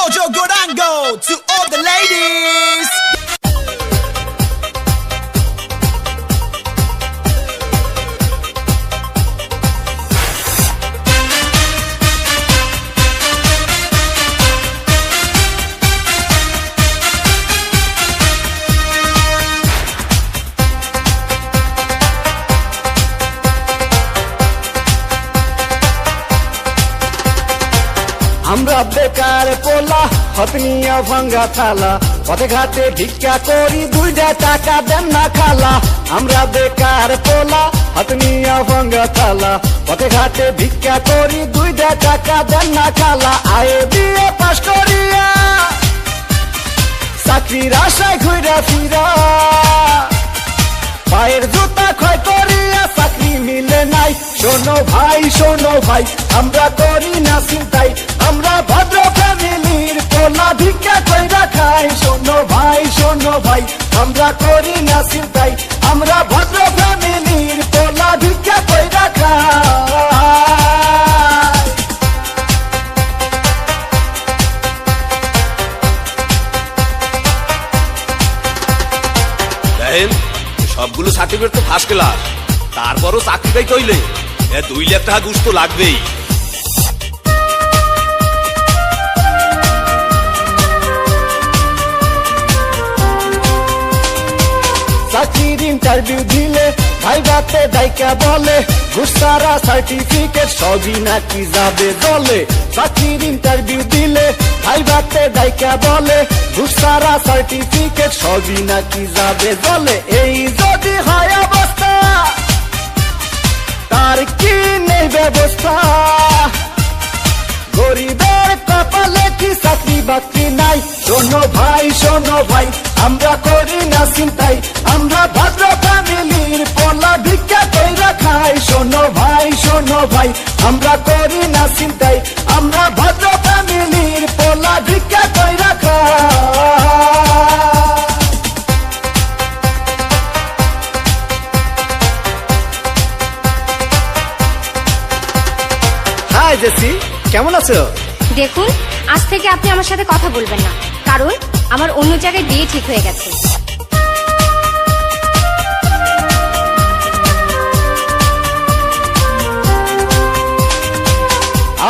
Mojo Gorango to all the ladies. আমরা বেকার পোলা হতনিয়া ভাঙ্গা থালা পথে ঘাটে ভিক্ষা করি 2 টাকা দেন না খালা। আমরা বেকার পোলা হতনিয়া ভাঙ্গা থালা পথে ঘাটে ভিক্ষা করি 2 টাকা দেন না খালা। আয়ে বিয়ে পাশ করিয়া চাকরির আশায় ঘুরা ফিরা পায়ের জুতা ক্ষয় করিয়া চাকরি মিলে নাই। শোনো ভাই আমরা করি না চিন্তাই, আমরা ভদ্র ফ্যামিলির পোলা ভিক্ষা কইরা খাই। শোনো ভাই আমরা করি না চিন্তাই, আমরা ভদ্র ফ্যামিলির পোলা ভিক্ষা কইরা খাই। দেখেন সবগুলো সার্টিফিকেট তো ফার্স্ট ক্লাস, তারপরও চাকরি পাই কইলে 2 লাখ টাকা ঘুষ তো লাগবেই। চাকরির ইন্টারভিউ দিলে ভাইবাতে দায়িকা বলে ঘুষ ছাড়া সার্টিফিকেট সবই নাকি যাবে দলে। চাকরির ইন্টারভিউ দিলে ভাইবাতে দায়িকা বলে ঘুষ ছাড়া সার্টিফিকেট সবই নাকি যাবে দলে। এই যদি হয় অবস্থা তার কি নেই ব্যবস্থা, গরিবের কপালে কি চাকরি বাকরি নাই। শোনো ভাই আমরা করি না চিন্তাই, আমরা ভদ্র ফ্যামিলির পোলা ভিক্ষা কইরা খাই। শোনো ভাই আমরা করি না চিন্তাই, আমরা ভদ্র ফ্যামিলির পোলা ভিক্ষা কইরা খাই। হাই জেসি, কেমন আছো? দেখুন, আজ থেকে আপনি আমার সাথে কথা বলবেন না, কারণ আমার অন্য জায়গায় বিয়ে ঠিক হয়ে গেছে।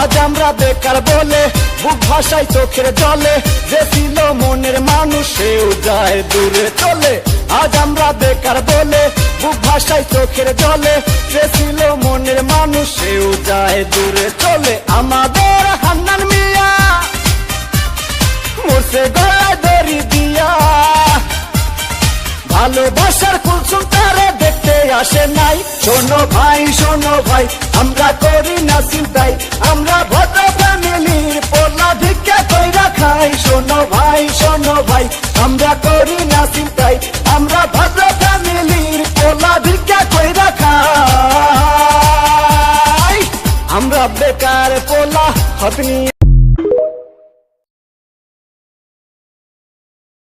আজ আমরা বেকার বলে বুক ভাষায় চোখের জলে, যে ছিল মনের মানুষ সেও যায় দূরে চলে। আজ আমরা বেকার বলে বুক ভাষায় চোখের জলে, যে ছিল মনের মানুষ সেও যায় দূরে চলে। আমাদের হান্নান মিয়া মরছে গলায় দড়ি দিয়া, ভালোবাসার কুলসুম তারে দেখতে আসে নাই। শোনো ভাই আমরা করি না চিন্তাই, আমরা ভদ্র ফ্যামিলির পোলা ভিক্ষা কইরা খাই। শোনো ভাই আমরা করি না চিন্তাই, আমরা ভদ্র ফ্যামিলির পোলা ভিক্ষা কইরা খাই। আমরা বেকার পোলা হতনি